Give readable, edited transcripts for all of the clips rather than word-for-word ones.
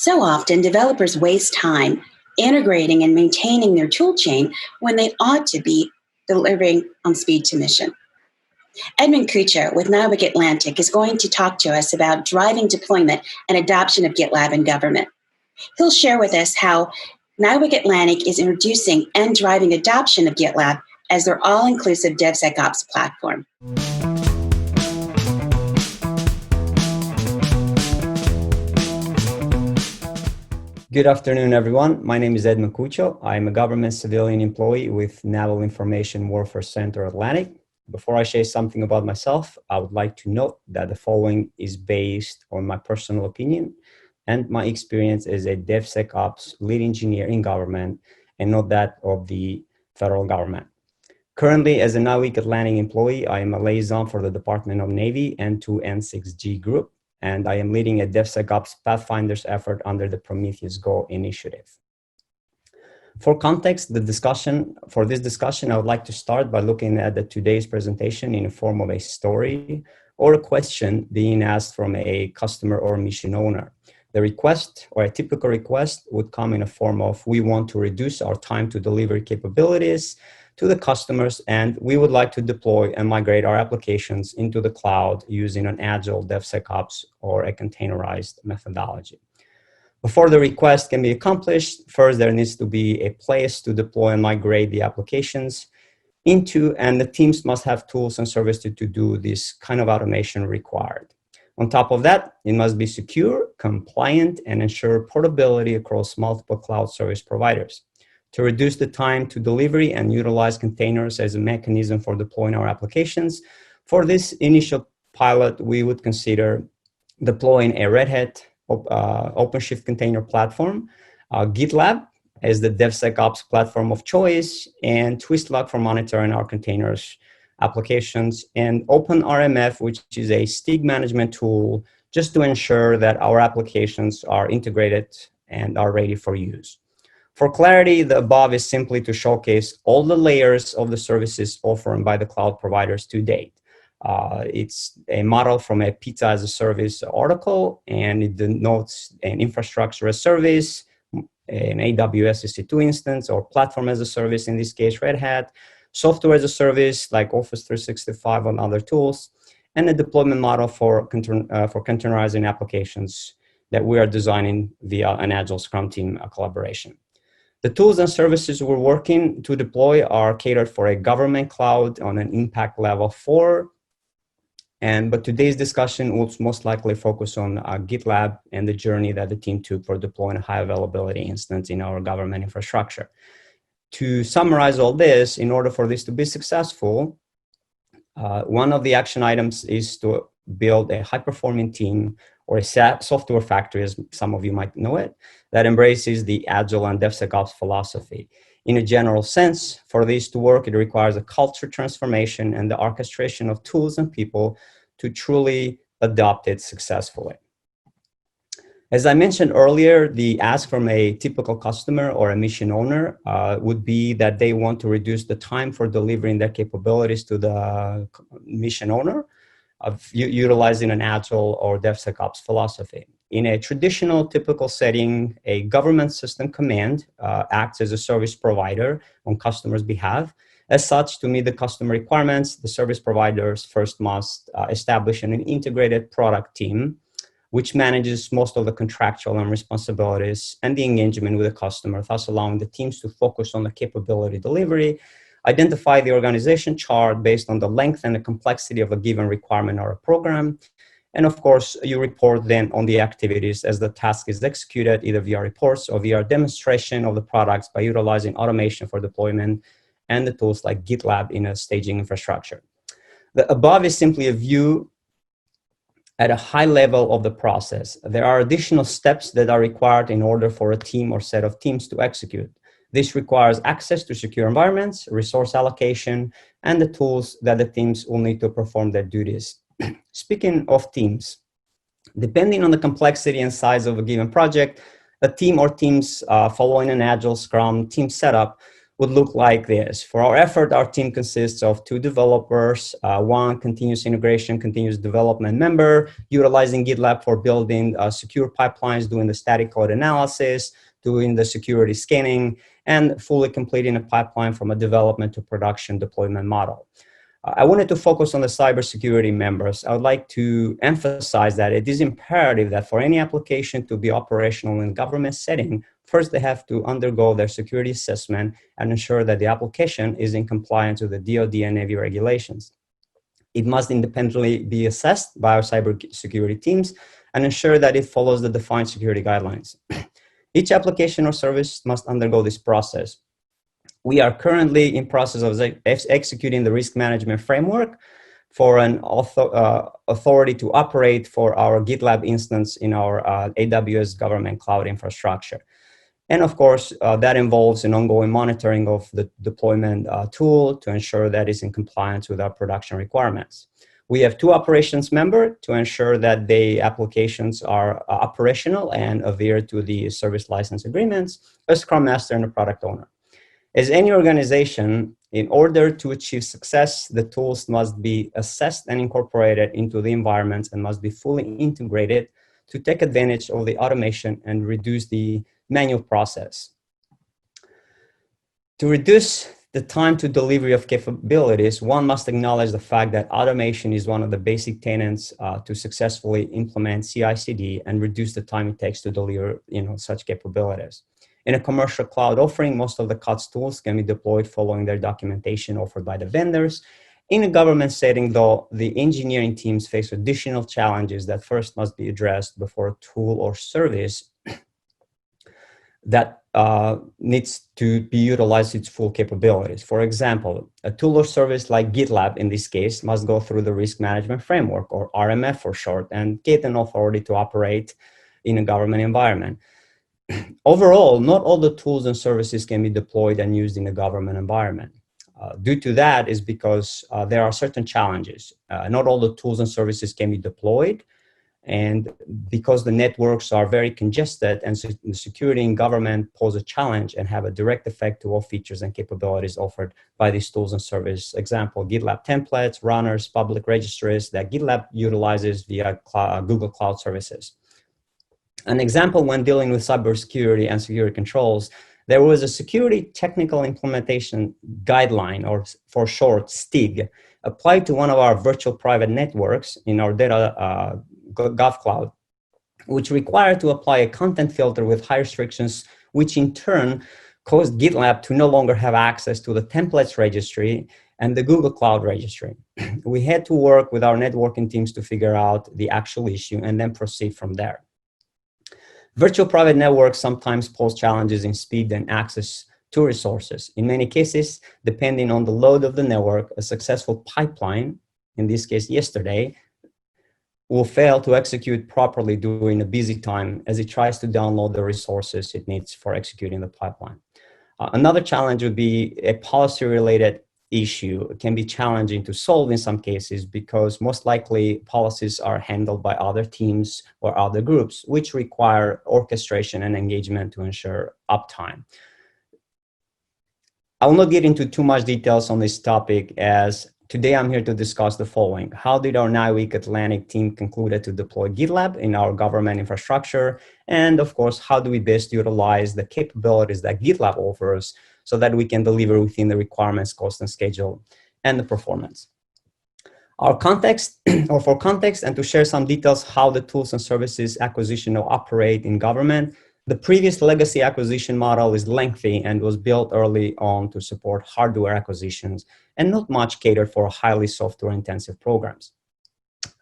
So often, developers waste time integrating and maintaining their toolchain when they ought to be delivering on speed to mission. Edmond Kuqo with NIWC Atlantic is going to talk to us about driving deployment and adoption of GitLab in government. He'll share with us how NIWC Atlantic is introducing and driving adoption of GitLab as their all-inclusive DevSecOps platform. Good afternoon, everyone. My name is Edmond Kuqo. I'm a government civilian employee with Naval Information Warfare Center Atlantic. Before I share something about myself, I would like to note that the following is based on my personal opinion and my experience as a DevSecOps lead engineer in government and not that of the federal government. Currently, as a NIWC Atlantic employee, I am a liaison for the Department of Navy and to N6G group, and I am leading a DevSecOps Pathfinders effort under the Prometheus Go initiative. For context, for this discussion, I would like to start by looking at today's presentation in the form of a story or a question being asked from a customer or mission owner. The request or a typical request would come in a form of, we want to reduce our time to deliver capabilities to the customers, and we would like to deploy and migrate our applications into the cloud using an Agile DevSecOps or a containerized methodology. Before the request can be accomplished, first there needs to be a place to deploy and migrate the applications into, and the teams must have tools and services to do this kind of automation required. On top of that, it must be secure, compliant, and ensure portability across multiple cloud service providers. To reduce the time to delivery and utilize containers as a mechanism for deploying our applications, for this initial pilot, we would consider deploying a RedHat OpenShift Container Platform, GitLab as the DevSecOps platform of choice, and Twistlog for monitoring our containers applications, and OpenRMF, which is a STIG management tool, just to ensure that our applications are integrated and are ready for use. For clarity, the above is simply to showcase all the layers of the services offered by the cloud providers to date. It's a model from a Pizza as a Service article, and it denotes an infrastructure as a service, an AWS EC2 instance, or platform as a service, in this case, Red Hat, software as a service like Office 365 and other tools, and a deployment model for containerizing applications that we are designing via an Agile Scrum team collaboration. The tools and services we're working to deploy are catered for a government cloud on an impact level 4. But today's discussion will most likely focus on GitLab and the journey that the team took for deploying a high availability instance in our government infrastructure. To summarize all this, in order for this to be successful, one of the action items is to build a high-performing team or a software factory, as some of you might know it, that embraces the Agile and DevSecOps philosophy. In a general sense, for this to work, it requires a culture transformation and the orchestration of tools and people to truly adopt it successfully. As I mentioned earlier, the ask from a typical customer or a mission owner would be that they want to reduce the time for delivering their capabilities to the mission owner of utilizing an Agile or DevSecOps philosophy. In a traditional typical setting, a government system command acts as a service provider on customer's behalf. As such, to meet the customer requirements, the service providers first must establish an integrated product team, which manages most of the contractual and responsibilities and the engagement with the customer, thus allowing the teams to focus on the capability delivery, identify the organization chart based on the length and the complexity of a given requirement or a program. And of course, you report then on the activities as the task is executed, either via reports or via demonstration of the products by utilizing automation for deployment and the tools like GitLab in a staging infrastructure. The above is simply a view at a high level of the process. There are additional steps that are required in order for a team or set of teams to execute. This requires access to secure environments, resource allocation, and the tools that the teams will need to perform their duties. Speaking of teams, depending on the complexity and size of a given project, a team or teams following an Agile Scrum team setup would look like this. For our effort, our team consists of 2 developers, 1 continuous integration, continuous development member, utilizing GitLab for building secure pipelines, doing the static code analysis, doing the security scanning, and fully completing a pipeline from a development to production deployment model. I wanted to focus on the cybersecurity members. I would like to emphasize that it is imperative that for any application to be operational in government setting, first they have to undergo their security assessment and ensure that the application is in compliance with the DoD and Navy regulations. It must independently be assessed by our cybersecurity teams and ensure that it follows the defined security guidelines. Each application or service must undergo this process. We are currently in process of executing the risk management framework for an authority to operate for our GitLab instance in our AWS government cloud infrastructure. And of course, that involves an ongoing monitoring of the deployment tool to ensure that it's in compliance with our production requirements. We have 2 operations members to ensure that the applications are operational and adhere to the service license agreements, a Scrum Master and a product owner. As any organization, in order to achieve success, the tools must be assessed and incorporated into the environments and must be fully integrated to take advantage of the automation and reduce the manual process. To reduce the time to delivery of capabilities, one must acknowledge the fact that automation is one of the basic tenets to successfully implement CI/CD and reduce the time it takes to deliver such capabilities. In a commercial cloud offering, most of the COTS tools can be deployed following their documentation offered by the vendors. In a government setting, though, the engineering teams face additional challenges that first must be addressed before a tool or service that needs to be utilized its full capabilities. For example, a tool or service like GitLab, in this case, must go through the risk management framework, or RMF for short, and get an authority to operate in a government environment. Overall, not all the tools and services can be deployed and used in a government environment. Due to that is because there are certain challenges. Not all the tools and services can be deployed, and because the networks are very congested and security in government pose a challenge and have a direct effect to all features and capabilities offered by these tools and services. Example, GitLab templates, runners, public registries that GitLab utilizes via Google Cloud Services. An example when dealing with cybersecurity and security controls, there was a security technical implementation guideline, or for short, STIG, applied to one of our virtual private networks in our data Gov Cloud, which required to apply a content filter with high restrictions, which in turn caused GitLab to no longer have access to the templates registry and the Google Cloud registry. We had to work with our networking teams to figure out the actual issue and then proceed from there. Virtual private networks sometimes pose challenges in speed and access to resources. In many cases, depending on the load of the network, a successful pipeline, in this case yesterday, will fail to execute properly during a busy time as it tries to download the resources it needs for executing the pipeline. Another challenge would be a policy-related issue. It can be challenging to solve in some cases because most likely policies are handled by other teams or other groups, which require orchestration and engagement to ensure uptime. I will not get into too much details on this topic, as today I'm here to discuss the following. How did our NIWC Atlantic team conclude to deploy GitLab in our government infrastructure? And of course, how do we best utilize the capabilities that GitLab offers so that we can deliver within the requirements, cost and schedule, and the performance? For context, and to share some details how the tools and services acquisition will operate in government, the previous legacy acquisition model is lengthy and was built early on to support hardware acquisitions and not much catered for highly software-intensive programs.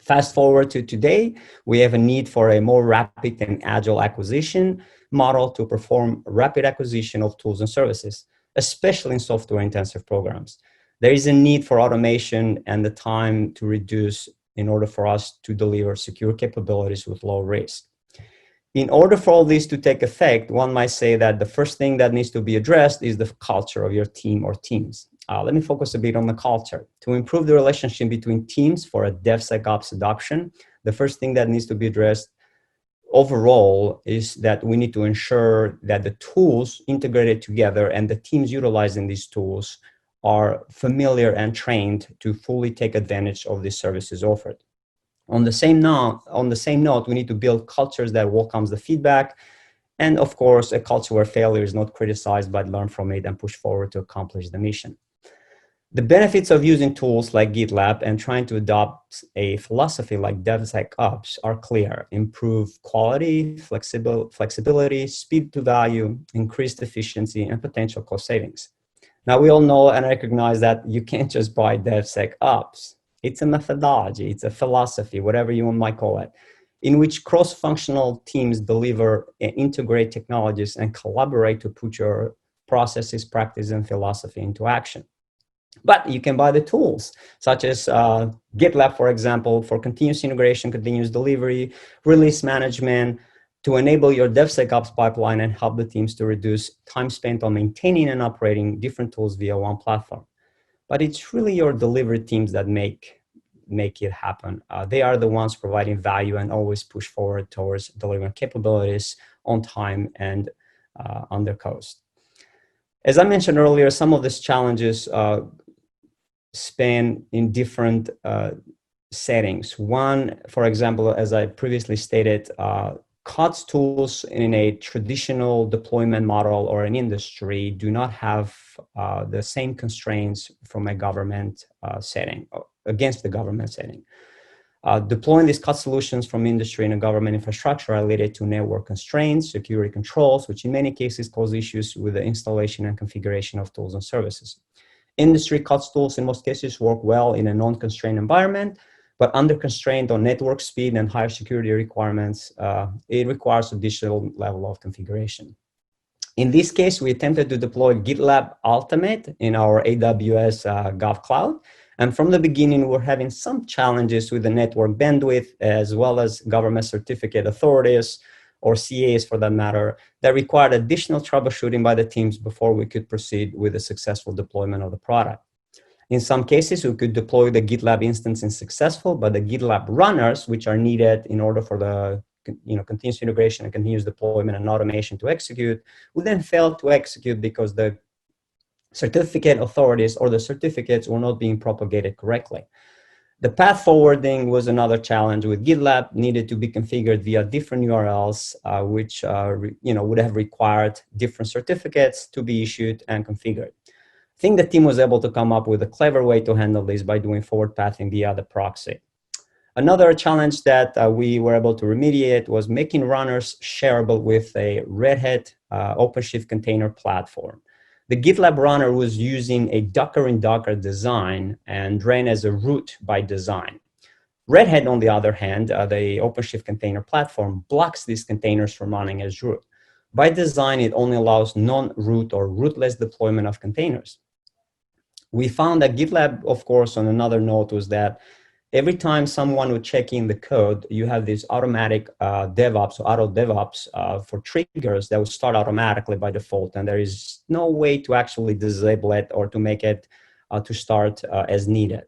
Fast forward to today, we have a need for a more rapid and agile acquisition model to perform rapid acquisition of tools and services, especially in software-intensive programs. There is a need for automation and the time to reduce in order for us to deliver secure capabilities with low risk. In order for all this to take effect, one might say that the first thing that needs to be addressed is the culture of your team or teams. Let me focus a bit on the culture. To improve the relationship between teams for a DevSecOps adoption, the first thing that needs to be addressed overall is that we need to ensure that the tools integrated together and the teams utilizing these tools are familiar and trained to fully take advantage of these services offered. On the same note, we need to build cultures that welcomes the feedback, and of course, a culture where failure is not criticized but learn from it and push forward to accomplish the mission. The benefits of using tools like GitLab and trying to adopt a philosophy like DevSecOps are clear: improve quality, flexibility, speed to value, increased efficiency, and potential cost savings. Now, we all know and recognize that you can't just buy DevSecOps. It's a methodology, it's a philosophy, whatever you might call it, in which cross-functional teams deliver and integrate technologies and collaborate to put your processes, practice, and philosophy into action. But you can buy the tools, such as GitLab, for example, for continuous integration, continuous delivery, release management, to enable your DevSecOps pipeline and help the teams to reduce time spent on maintaining and operating different tools via one platform. But it's really your delivery teams that make it happen. They are the ones providing value and always push forward towards delivering capabilities on time and under cost. As I mentioned earlier, some of these challenges span in different settings. One, for example, as I previously stated, COTS tools in a traditional deployment model or an industry do not have the same constraints from a government setting, against the government setting. Deploying these COTS solutions from industry and a government infrastructure are related to network constraints, security controls, which in many cases cause issues with the installation and configuration of tools and services. Industry COTS tools in most cases work well in a non-constrained environment, but under constraint on network speed and higher security requirements, it requires additional level of configuration. In this case, we attempted to deploy GitLab Ultimate in our AWS Gov Cloud. And from the beginning, we're having some challenges with the network bandwidth, as well as government certificate authorities, or CAs for that matter, that required additional troubleshooting by the teams before we could proceed with a successful deployment of the product. In some cases, we could deploy the GitLab instance in successful, but the GitLab runners, which are needed in order for the continuous integration and continuous deployment and automation to execute, would then fail to execute because the certificate authorities or the certificates were not being propagated correctly. The path forwarding was another challenge with GitLab, needed to be configured via different URLs, which would have required different certificates to be issued and configured. I think the team was able to come up with a clever way to handle this by doing forward pathing via the proxy. Another challenge that we were able to remediate was making runners shareable with a RedHat OpenShift Container Platform. The GitLab runner was using a Docker in Docker design and ran as a root by design. RedHat, on the other hand, the OpenShift Container Platform, blocks these containers from running as root. By design, it only allows non-root or rootless deployment of containers. We found that GitLab, of course, on another note, was that every time someone would check in the code, you have this automatic DevOps or auto DevOps for triggers that would start automatically by default. And there is no way to actually disable it or to make it to start as needed.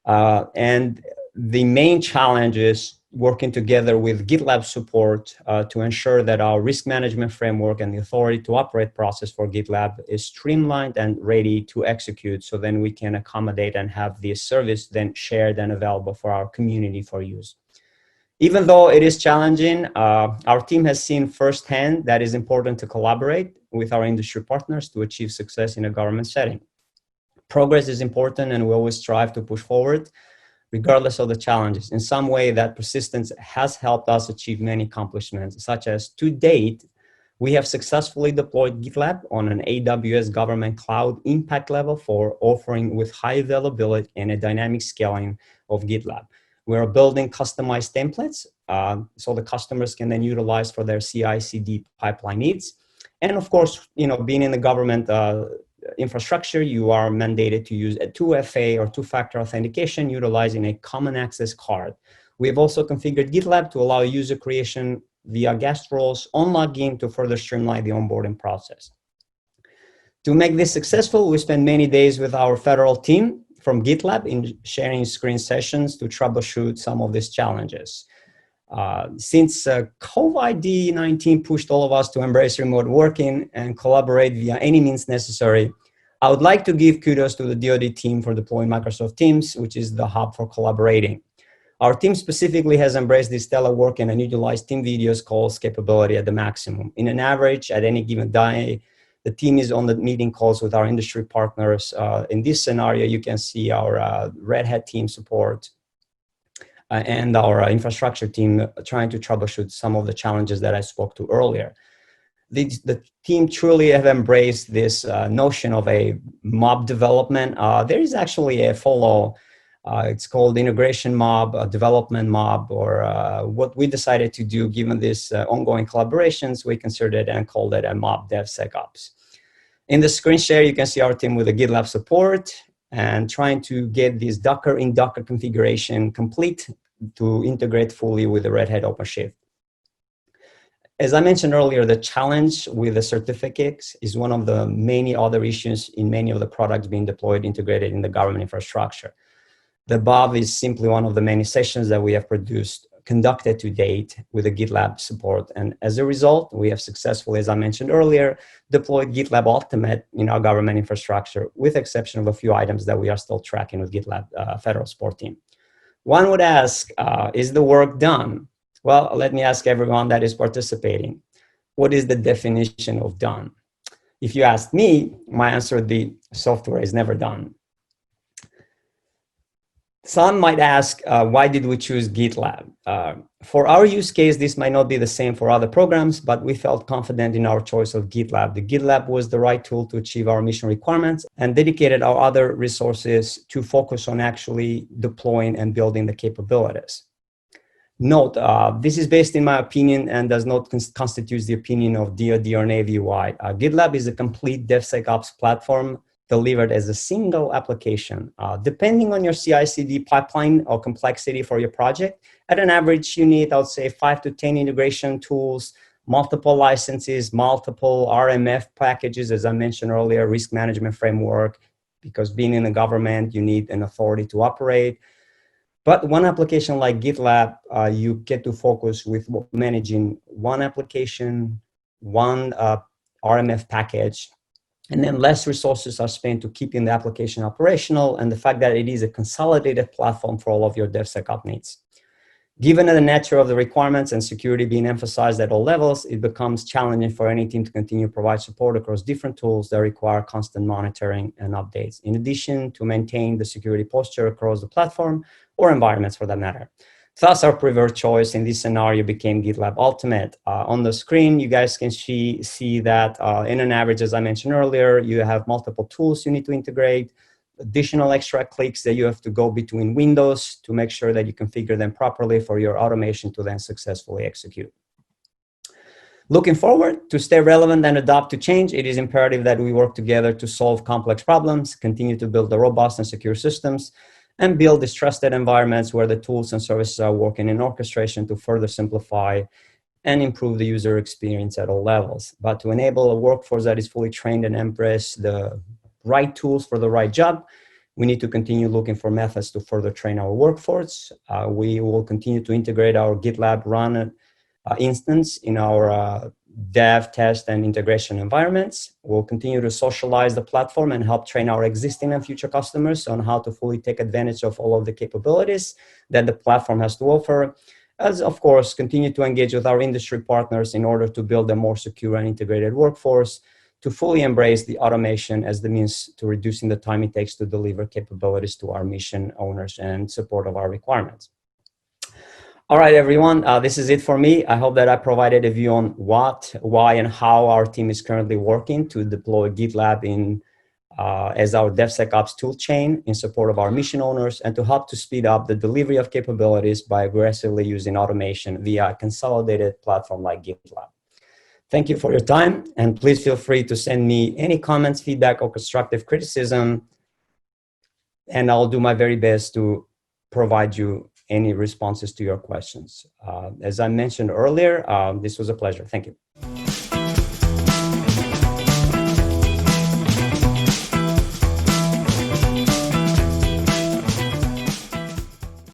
And the main challenge is working together with GitLab support to ensure that our risk management framework and the authority to operate process for GitLab is streamlined and ready to execute, so then we can accommodate and have this service then shared and available for our community for use. Even though it is challenging, our team has seen firsthand that it's important to collaborate with our industry partners to achieve success in a government setting. Progress is important, and we always strive to push forward regardless of the challenges. In some way, that persistence has helped us achieve many accomplishments, such as to date, we have successfully deployed GitLab on an AWS government cloud impact level for offering with high availability and a dynamic scaling of GitLab. We're building customized templates so the customers can then utilize for their CI/CD pipeline needs. And of course, being in the government infrastructure, you are mandated to use a 2FA or two-factor authentication utilizing a common access card. We have also configured GitLab to allow user creation via guest roles on login to further streamline the onboarding process. To make this successful, we spent many days with our federal team from GitLab in sharing screen sessions to troubleshoot some of these challenges. Since COVID-19 pushed all of us to embrace remote working and collaborate via any means necessary, I would like to give kudos to the DoD team for deploying Microsoft Teams, which is the hub for collaborating. Our team specifically has embraced this teleworking and utilized team videos calls capability at the maximum. In an average, at any given day, the team is on the meeting calls with our industry partners. In this scenario, you can see our Red Hat team support and our infrastructure team trying to troubleshoot some of the challenges that I spoke to earlier. The team truly have embraced this notion of a mob development. There is actually a follow, it's called integration mob, development mob, or what we decided to do given this ongoing collaborations, we considered it and called it a mob DevSecOps. In the screen share, you can see our team with a GitLab support and trying to get this Docker in Docker configuration complete to integrate fully with the RedHat OpenShift. As I mentioned earlier, the challenge with the certificates is one of the many other issues in many of the products being deployed, integrated in the government infrastructure. The above is simply one of the many sessions that we have conducted to date with the GitLab support. And as a result, we have successfully, as I mentioned earlier, deployed GitLab Ultimate in our government infrastructure, with the exception of a few items that we are still tracking with GitLab Federal Support Team. One would ask, is the work done? Well, let me ask everyone that is participating, what is the definition of done? If you ask me, my answer would be software is never done. Some might ask, why did we choose GitLab? For our use case, this might not be the same for other programs, but we felt confident in our choice of GitLab. The GitLab was the right tool to achieve our mission requirements and dedicated our other resources to focus on actually deploying and building the capabilities. Note, this is based in my opinion and does not constitute the opinion of DoD or Navy-wide. GitLab is a complete DevSecOps platform delivered as a single application. Depending on your CI/CD pipeline or complexity for your project, at an average, you need, I would say, 5 to 10 integration tools, multiple licenses, multiple RMF packages, as I mentioned earlier, risk management framework, because being in the government, you need an authority to operate. But one application like GitLab, you get to focus with managing one application, one RMF package, and then less resources are spent to keeping the application operational, and the fact that it is a consolidated platform for all of your DevSecOps needs. Given the nature of the requirements and security being emphasized at all levels, it becomes challenging for any team to continue to provide support across different tools that require constant monitoring and updates, in addition to maintain the security posture across the platform or environments for that matter. Thus, our preferred choice in this scenario became GitLab Ultimate. On the screen, you guys can see that in an average, as I mentioned earlier, you have multiple tools you need to integrate, additional extra clicks that you have to go between windows to make sure that you configure them properly for your automation to then successfully execute. Looking forward, to stay relevant and adapt to change, it is imperative that we work together to solve complex problems, continue to build the robust and secure systems, and build these trusted environments where the tools and services are working in orchestration to further simplify and improve the user experience at all levels. But to enable a workforce that is fully trained and embrace the right tools for the right job, we need to continue looking for methods to further train our workforce. We will continue to integrate our GitLab run instance in our dev, test, and integration environments. We'll continue to socialize the platform and help train our existing and future customers on how to fully take advantage of all of the capabilities that the platform has to offer. As, of course, continue to engage with our industry partners in order to build a more secure and integrated workforce, to fully embrace the automation as the means to reducing the time it takes to deliver capabilities to our mission owners and support of our requirements. All right, everyone, this is it for me. I hope that I provided a view on what, why, and how our team is currently working to deploy GitLab as our DevSecOps toolchain in support of our mission owners and to help to speed up the delivery of capabilities by aggressively using automation via a consolidated platform like GitLab. Thank you for your time, and please feel free to send me any comments, feedback, or constructive criticism, and I'll do my very best to provide you any responses to your questions. As I mentioned earlier, this was a pleasure. Thank you.